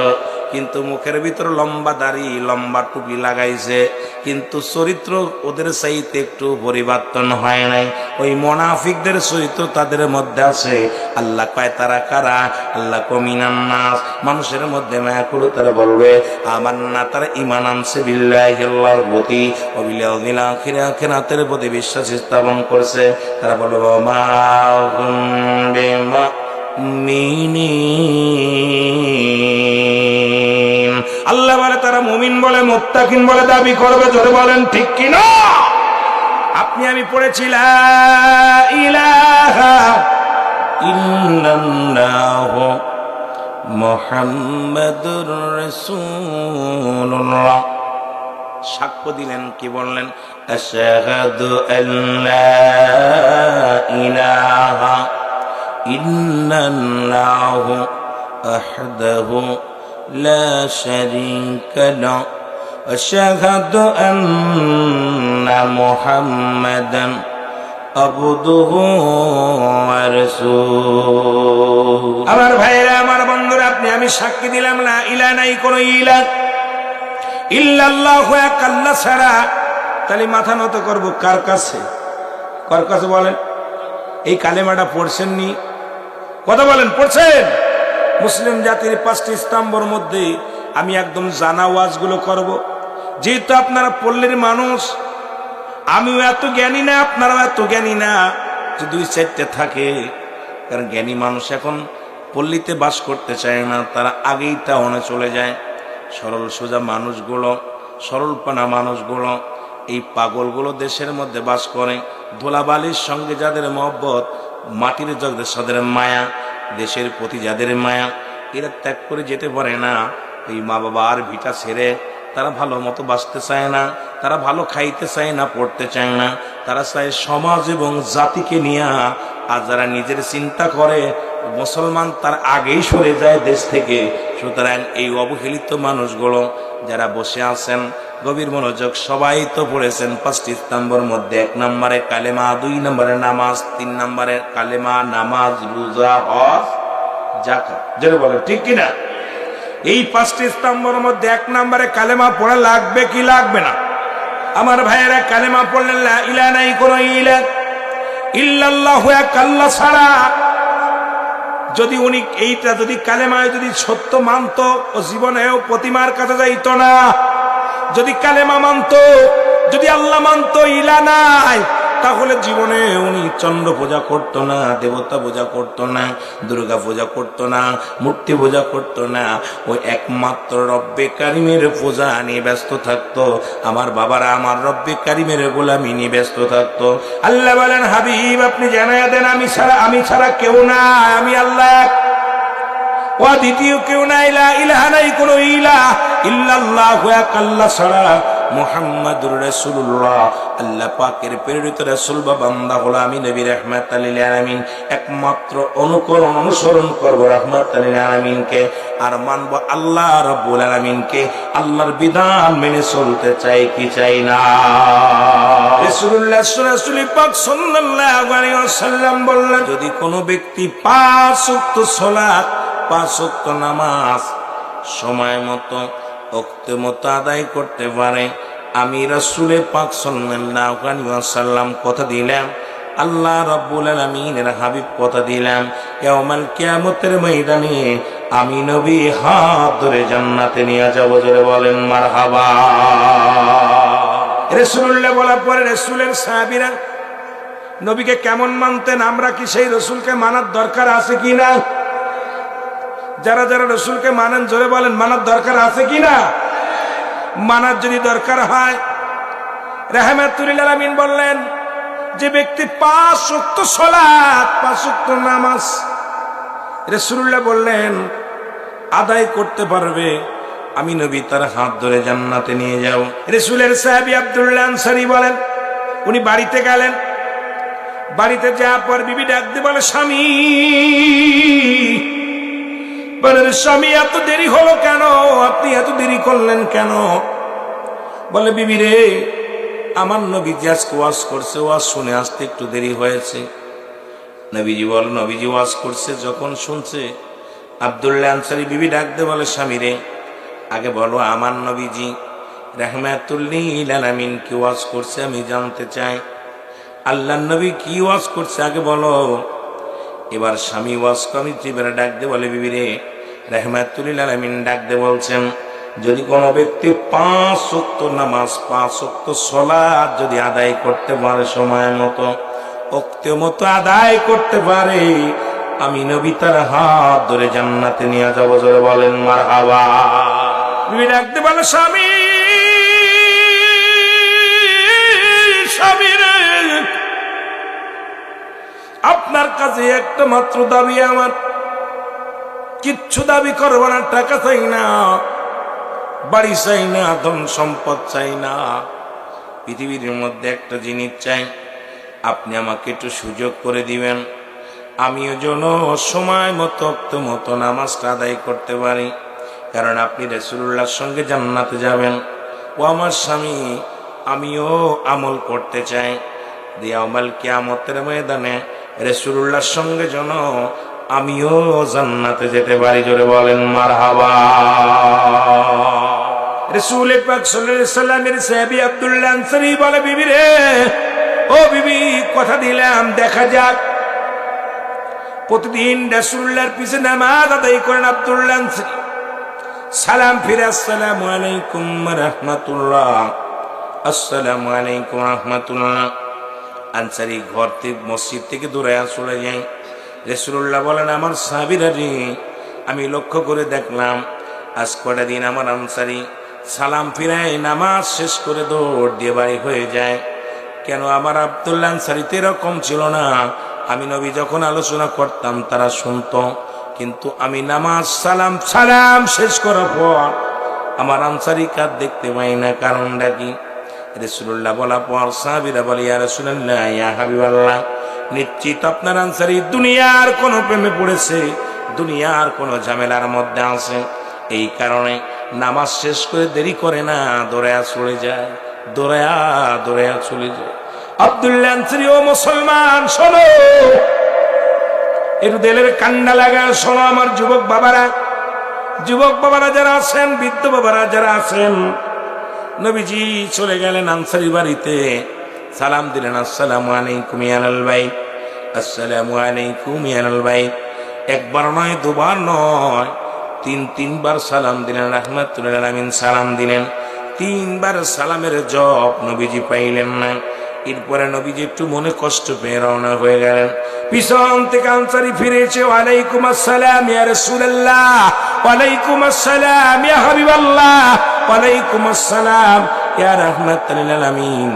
কিন্তু মুখের ভিতর লম্বা দাড়ি, লম্বা টুপি লাগাইছে, কিন্তু চরিত্র ওদের চাইতে একটু পরিবর্তন হয় নাই। ওই মুনাফিকদের চরিত্র তাদের মধ্যে আছে। আল্লাহ কয় তারা কারা? আল্লাহ কমিনান নাস, মানুষের মধ্যে মায়া করে তারা বলবে আমার না, তারা ঈমান আনছে বিল্লাহি, আল্লাহর প্রতি, ও বিল ইয়াউমিল আখির, আখিরাতের প্রতি বিশ্বাস স্থাপন করছে। তারা বলবে মা বিমা মিনিন, আল্লাহ বলে তারা মুমিন বলে, মুত্তাকিন বলে দাবি করবে। জোরে বলেন ঠিক কিনা? আপনি আমি পড়েছি লা ইলাহা ইল্লাল্লাহু মুহাম্মাদুর রাসূলুল্লাহ। সাক্ষ্য দিলেন, কি বললেন? আশহাদু আল্লা ইলাহা ইল্লাল্লাহু ওয়াহদাহু লা শারীকা লাহু আশহাদু আন্না মুহাম্মাদান আবদুহু ওয়া রাসূলুহু। আমার ভাইরা, আমার বন্ধুরা, আপনি আমি সাক্ষী দিলাম লা ইলাহা, নাই কোনো ইলাহ, ইল্লাল্লাহু, এক আল্লাহ ছাড়া। তাহলে মাথা নত করব কার কাছে? কার কাছে বলেন? এই কালেমাটা পড়ছেননি? কথা বলেন, পড়ছেন? মুসলিম জাতির 5টি স্তম্ভর মধ্যে আমি একদম জানা ওয়াজগুলো করব। যেহেতু আপনারা পল্লীর মানুষ, আমিও এত জ্ঞানী না, আপনারাও এত জ্ঞানী না যে 2-4টে থাকে। কারণ জ্ঞানী মানুষ এখন পল্লীতে বাস করতে চায় না, তারা আগেই টাউনে চলে যায়। সরল সোজা মানুষগুলো, সরলপানা মানুষগুলো, এই পাগলগুলো দেশের মধ্যে বাস করে। ধুলাবালির সঙ্গে যাদের মহব্বত, মাটির জগতের যাদের মায়া, দেশের প্রতি যাদের মায়া, এরা ত্যাগ করে যেতে পারে না। এই মা বাবা আর ভিটা ছেড়ে তারা ভালো মতো বাঁচতে চায় না, তারা ভালো খাইতে চায় না, পড়তে চায় না, তারা চায় সমাজ এবং জাতিকে নিয়ে। আর যারা নিজের চিন্তা করে মুসলমান, তার আগেই সরে যায় দেশ থেকে। সুতরাং এই অবহেলিত মানুষগুলো যারা বসে আছেন গভীর মনোযোগ, সবাই তো পড়েছেন 5টি স্তম্ভের মধ্যে 1 নম্বরে কালেমা, 2 নম্বরে নামাজ, 3 নম্বরে কালেমা, নামাজ, রোজা, হজ, যাকাত। যেটা বলে ঠিক কিনা? এই 5টি স্তম্ভের মধ্যে 1 নম্বরে কালেমা পড়া লাগবে কি লাগবে না? আমার ভাইয়েরা, কালেমা পড়লেন লা ইলাহা নাই কোনো ইলাহ ইল্লাল্লাহু, এক আল্লাহ ছাড়া। যদি উনি এইটা যদি কালেমায় যদি সত্য মানত, ও জীবনেও প্রতিমার কাছে যাইতো না। যদি কালেমা মানত, যদি আল্লাহ মানত, ইলা নাই, তাহলে জীবনে উনি চন্দ্র পূজা করতো না, দেবতা পূজা করতো না, দুর্গা পূজা করতো না, মূর্তি পূজা করতো না। ওই একমাত্র রব্বে কারিমের পূজা নিয়ে ব্যস্ত থাকতো। আমার বাবারা আমার রব্বে কারিমের গোলামি নিয়ে ব্যস্ত থাকতো। আল্লাহ বলেন, হাবিব আপনি জানায়া দেন, আমি ছাড়া কেউ না, আমি আল্লাহ, ও দ্বিতীয় কেউ নাই, লা ইলাহা নাই কোনো ইলাহ ইল্লাল্লাহু, এক আল্লাহ ছাড়া। মুহাম্মাদুর রাসূলুল্লাহ, আল্লাহ পাকের প্রেরিত রাসূল বা বান্দা হলো আমি নবী রাহমাতুল লিল আলামিন। একমাত্র অনুসরণ করব রাহমাতুল লিল আলামিনকে, আর মানব আল্লাহ রাব্বুল আলামিনকে। আল্লাহর বিধান মেনে চলতে চাই কি চাই না? রাসূলুল্লাহ পাক সাল্লাল্লাহু আলাইহি ওয়াসাল্লাম বললেন, যদি কোনো ব্যক্তি 5 ওয়াক্ত সালাত, 5 ওয়াক্ত নামাজ সময় মতো ওক্ত মতো আদায় করতে পারে, আমি রাসূল পাক সাল্লাল্লাহু আলাইহি ওয়াসাল্লাম কথা দিলাম, আল্লাহ রাব্বুল আলামিনের হাবিব কথা দিলাম, কিয়ামত কিয়ামতের ময়দানে আমি নবী হাত ধরে জান্নাতে নিয়ে যাব। জোরে বলেন মারহাবা। রাসূলুল্লাহ বলার পরে রাসূলের সাহাবীরা নবীকে কেমন মানতেন, আমরা কি সেই রাসূলকে মানার দরকার আছে কিনা? যারা যারা রাসূলকে মানেন জোরে বলেন, মানার দরকার আছে কিনা? মানার যদি দরকার হয়, রাহমাতুল লিল আলামিন বললেন, যে ব্যক্তি 5 ওয়াক্ত সালাত, 5 ওয়াক্ত নামাজ রাসূলুল্লাহ বললেন আদায় করতে পারবে, আমি নবী তার হাত ধরে জান্নাতে নিয়ে যাব। রাসূলের সাহাবী আব্দুল্লাহ আনসারী বলেন, উনি বাড়িতে গেলেন, বাড়িতে যাওয়ার পর বিবি ডাক দিয়ে বলে, স্বামী, বলেন স্বামী এত দেরি হলো কেন, আপনি এত দেরি করলেন কেন? বলে, বিবি রে, আমার নবীজি আজকে ওয়াজ করছে, ওয়াজ শুনে আসতে একটু দেরি হয়েছে। নবীজি বল, নবীজি ওয়াজ করছে যখন শুনছে, আব্দুল্লাহ আনসারী বিবি ডাক দিয়ে বলে, স্বামী রে, আগে বলো আমার নবীজি রাহমাতুল লিল আলামিন কি ওয়াজ করছে আমি জানতে চাই। আল্লাহর নবী কি ওয়াজ করছে আগে বলো। এবার স্বামী ওয়াজ কমিটির ডাক দিয়ে বলে, বিবি রে, রাহমাতুল লিল আলামিন ডাক দিয়ে বলছেন, যদি কোনো ব্যক্তি 5 ওয়াক্ত নামাজ, 5 ওয়াক্ত সালাত যদি আদায় করতে পারে, সময় মতো ওক্ত মতো আদায় করতে পারে, আমি নবী তার হাত ধরে জান্নাতে নিয়ে যাব। জোরে বলেন মারহাবা। বিবি ডাক দিয়ে বলে, স্বামী, স্বামী রে, আপনার কাছে একটা মাত্র দাবি আমার, কিচ্ছু দাবি করবো না, টাকা চাই না, বাড়ি চাই না, ধন সম্পদ চাই না, পৃথিবীর মধ্যে একটা জিনিস চাই, আপনি আমাকে একটু সুযোগ করে দিবেন, আমিও যেন সময় মতো নামাজটা আদায় করতে পারি, কারণ আপনি রাসূলুল্লাহর সঙ্গে জান্নাতে যাবেন। ও আমার স্বামী, আমিও আমল করতে চাই, দিয়াউমাল কিয়ামতের ময়দানে রাসূলুল্লাহর সঙ্গে যেন আমিও জান্নাতে যেতে পারি। জোরে বলেন মারহাবা। রাসূল পাক সাল্লাল্লাহু আলাইহি সাল্লামের সাহাবী আব্দুল্লাহ আনসারী বলে, বিবি রে, ও বিবি, কথা দিলাম, দেখা যাক। প্রতিদিন রাসূলুল্লাহর পিছে নামাজ আদায় করেন আব্দুল্লাহ আনসারী, সালাম ফিরে আসসালামু আলাইকুম ওয়া রাহমাতুল্লাহ, আসসালামু আলাইকুম ওয়া রাহমাতুল্লাহ। আনসারী ঘর থেকে মসজিদ থেকে দূরে চলে যায়। রাসূলুল্লাহ বলেন, আমার সাহাবীরা রে, আমি লক্ষ্য করে দেখলাম আজ কটা দিন আমার আনসারী সালাম ফিরায় নামাজ শেষ করে দৌড় দিয়ে বাড়ি হয়ে যায়। কেন আমার আব্দুল্লাহ আনসারী তো এরকম ছিল না। আমি নবী যখন আলোচনা করতাম তারা শুনতো, কিন্তু আমি নামাজ সালাম শেষ করার পর আমার আনসারী কাজ দেখতে পাই না, কারণটা কি? রাসূলুল্লাহ বলা পর সাহাবীরা বলে, ইয়া রাসূলুল্লাহ, ইয়া হাবিবাল্লাহ, নিশ্চিত আপনার আনসারী দুনিয়ার কোন প্রেমে পড়েছে, দুনিয়ার কোন ঝামেলার মধ্যে আছে, এই কারণে নামাজ শেষ করে দেরি করে না, দৌড়ায়া চলে যায়, দৌড়ায়া চলে যায়। আব্দুল্লাহ আনসারী, ও মুসলমান শোনো, একটু দিলের কান্না লাগা শোনো আমার যুবক বাবারা যারা আছেন, বৃদ্ধ বাবারা যারা আছেন। নবীজি চলে গেলেন আনসারী বাড়িতে, সালাম দিলেন, আসসালামু আলাইকুম ইয়া আহলাল বাইত, আসসালামু আলাইকুম ইয়া আহলাল বাইত। একবার নয়, দুবার নয়, তিনবার সালাম দিলেন, রাহমাতুল আলামিন সালাম দিলেন। 3 বার সালামের জবাব নবীজি পাইলেন না। এরপরে নবীজি একটু মনে কষ্ট পেয়ে রওনা হয়ে গেলেন। পিছন থেকে আনসারী ফিরেছে, ওয়ালাইকুম আসসালাম ইয়া রাসূলুল্লাহ, ওয়ালাইকুম আসসালাম ইয়া হাবিবাল্লাহ, ওয়ালাইকুম আসসালাম ইয়া রাহমাতুল আলামিন।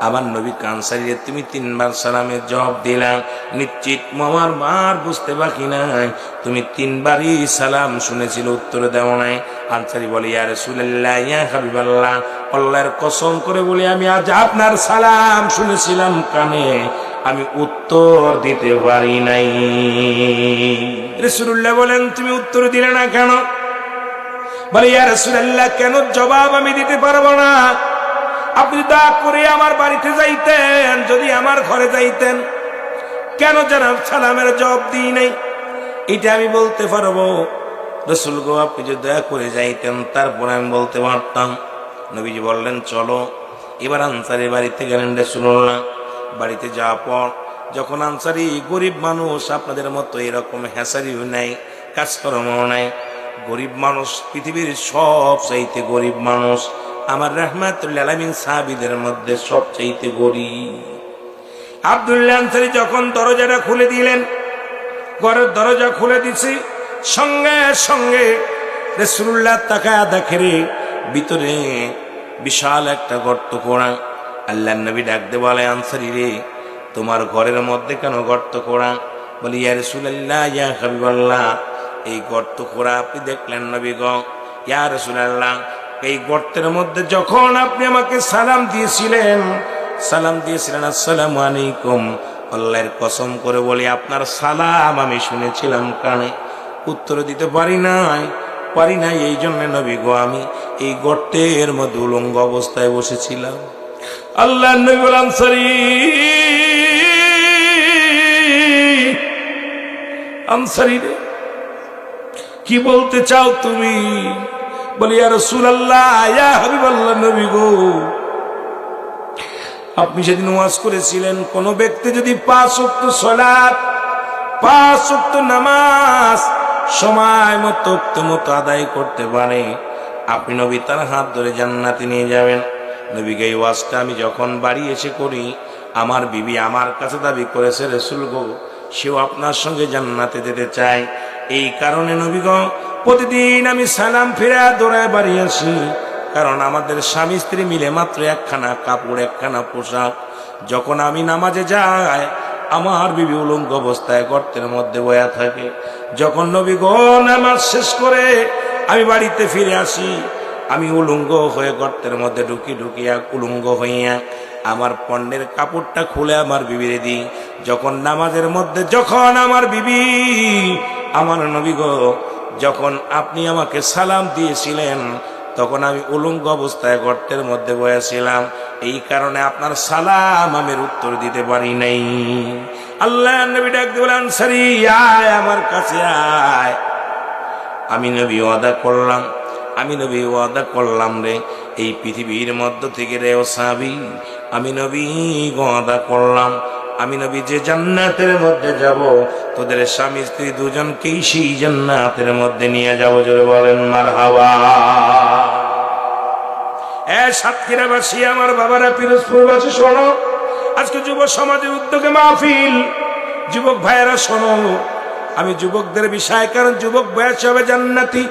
আমার নবী আনসারীরে তুমি 3 বার সালামের জবাব দিলাম, নিশ্চিত আমার মার বুঝতে বাকি নাই তুমি 3 বারই সালাম শুনেছিল, উত্তর দেও নাই। আনসারী বলে, ইয়া রাসূলুল্লাহ ইয়া হাবিবাল্লাহ, আল্লাহর কসম করে বলি আমি আজ আপনার সালাম শুনেছিলাম কানে, আমি উত্তর দিতে পারি নাই। রাসূলুল্লাহ বলেন, তুমি উত্তর দিলে না কেন? বলে, ইয়া রাসূলুল্লাহ কেন জবাব আমি দিতে পারবো না? আপনি দয়া করে আমার বাড়িতে যাইতেন, যদি আমার ঘরে যাইতেন, কেন যেন সালামের জবাব দিই নাই এটা আমি বলতে পারবো। রাসূল গো, আপনি যদি দয়া করে যাইতেন তারপর আমি বলতে পারতাম। নবীজি বললেন, চলো। এবার আনসারী বাড়িতে গেলেন। রাসূলুল্লাহ বাড়িতে যাওয়ার পর যখন আনসারী গরিব মানুষ, আপনাদের মতো এরকম হেসারিও নাই, কাজকর্মও নাই, গরিব মানুষ, পৃথিবীর সব চাইতে গরিব মানুষ, আমার রাহমাতুল আলামিন সাহাবীদের মধ্যে সবচাইতে গরিব। আব্দুল্লাহ আনসারী যখন দরজাটা খুলে দিলেন, ঘরের দরজা খুলে দিছি, সঙ্গে সঙ্গে রাসূলুল্লাহ তাকায়া দেখে রে ভিতরে বিশাল একটা গর্ত করা। আল্লাহর নবী ডাক দিয়ে বলে, আনসারী রে, তোমার ঘরের মধ্যে কেন গর্ত করা? বলি, ইয়া রাসূলুল্লাহ ইয়া হাবিবাল্লাহ, এই গর্ত করা আপনি দেখলেন নবী গো? ইয়া রাসূলুল্লাহ, এই গর্তের মধ্যে যখন আপনি আমাকে সালাম দিয়েছিলেন আসসালামু আলাইকুম, আল্লাহর কসম করে বলি আপনার সালাম আমি শুনেছিলাম কানে, উত্তর দিতে পারি নাই। এই জন্য নবী গো আমি এই গর্তের মধ্যে উলঙ্গ অবস্থায় বসেছিলাম। আল্লাহর নবী বলেন, আনসারী রে, কি বলতে চাও তুমি? বলি, ইয়া রাসূলুল্লাহ ইয়া হাবিবাল্লাহ, নবী গো, আপনি সেদিন ওয়াজ করেছিলেন কোন ব্যক্তি যদি 5 ওয়াক্ত সালাত, 5 ওয়াক্ত নামাজ সময় মতো আদায় করতে পারে, আপনি নবী তার হাত ধরে জান্নাতে নিয়ে যাবেন। নবীকে এই ওয়াজটা আমি যখন বাড়ি এসে করি, আমার বিবি আমার কাছে দাবি করেছে, রাসূল গো, সেও আপনার সঙ্গে জান্নাতে যেতে চায়। এই কারণে নবী গো, প্রতিদিন আমি সালাম ফিরে দৌড়ায় বাড়ি আসি, কারণ আমাদের স্বামী স্ত্রী মিলে মাত্র একখানা কাপড়, একখানা পোশাক। যখন আমি নামাজে যাই, আমার বিবি উলঙ্গ অবস্থায় গর্তের মধ্যে বয়া থাকে। যখন নবী গো নামাজ শেষ করে আমি বাড়িতে ফিরে আসি, আমি উলঙ্গ হয়ে গর্তের মধ্যে ঢুকিয়া উলঙ্গ হইয়া আমার পণ্যের কাপড়টা খুলে আমার বিবিরে দিই। যখন নামাজের মধ্যে যখন আমার বিবি, আমার নবী গো, যখন আপনি আমাকে সালাম দিয়েছিলেন তখন আমি উলঙ্গ অবস্থায় গর্তের মধ্যে বসেছিলাম, এই কারণে আপনার সালাম আমি উত্তর দিতে পারি নাই। আল্লাহ নবী ডাক দিয়ে বলেন, আনসারী আয় আমার কাছে আয়। আমি নবী ওয়াদা করলাম রে, এই পৃথিবীর মধ্য থেকে রে ও সাহাবী, আমি নবী ওয়াদা করলাম, আমি নবী যে জান্নাতের মধ্যে যাব, তোদের স্বামী স্ত্রী দুজনকেই সেই জান্নাতের মধ্যে নিয়ে যাব। জোরে বলেন মারহাবা। সাতক্ষীরাবাসী, আমার বাবারা, পিরোজপুরবাসী শোনো, আজকে যুব সমাজের উদ্যোগে মাহফিল। যুবক ভাইয়েরা শোনো, আমি যুবকদের বিষয়, কারণ যুবক বয়স হবে জান্নাতি,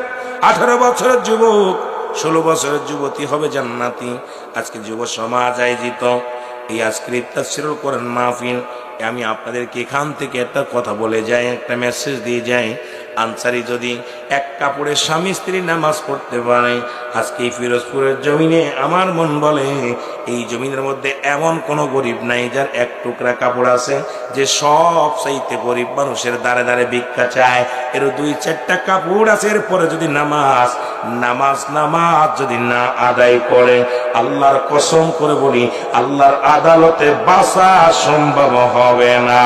18 বছরের যুবক, 16 বছরের যুবতী হবে জান্নাতি। আজকে যুব সমাজ আয়োজিত এই আজকের তাফসীরুল কোরআন মাহফিল, আমি আপনাদেরকে এখান থেকে একটা কথা বলে যাই, একটা মেসেজ দিয়ে যাই। আনসারী যদি এক কাপড়ে স্বামী স্ত্রী নামাজ পড়তে পারে, আজকে এই ফিরোজপুরের জমিনে আমার মন বলে এই জমিনের মধ্যে এমন কোনো গরিব নাই যার এক টুকরা কাপড় আছে, যে সব চাইতে গরিব মানুষের দ্বারে দ্বারে ভিক্ষা চায়। এর 2-4টা কাপড় আছে, এরপরে যদি নামাজ নামাজ যদি না আদায় করে, আল্লাহর কসম করে বলি আল্লাহর আদালতে বাঁচা সম্ভব হবে না।